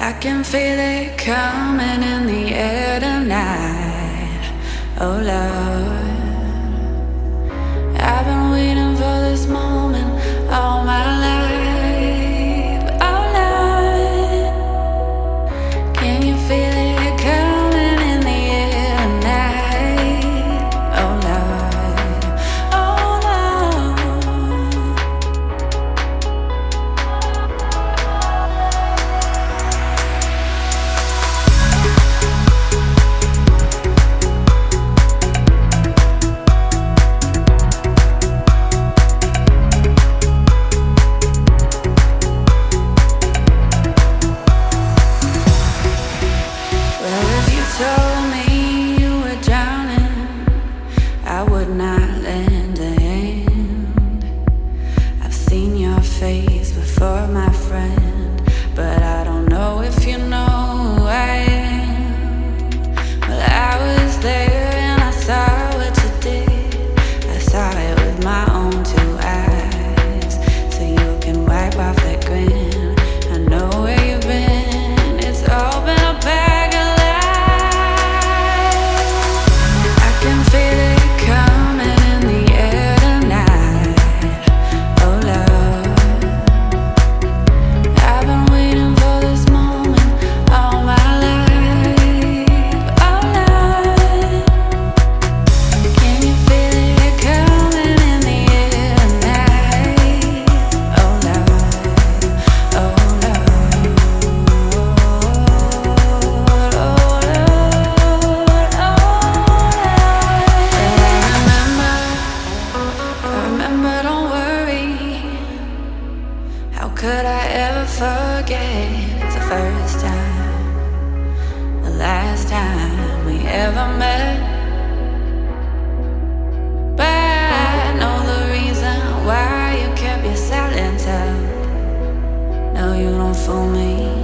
I can feel it coming in the air tonight. Oh Lord, I've been waiting for this moment all my life. Oh Lord, can you feel it coming in the air tonight? Oh Lord, oh Lord. Told me you were drowning, I would not lend a hand. I've seen your face before, my friend, but I don't know if you know who I am. Well, I was there and I saw what you did. I saw it with my own two eyes, so you can wipe off that grin. I know where you've been, it's all been a bag of could I ever forget? It's the first time, the last time we ever met. But I know the reason why you kept your silence up. No, you don't fool me.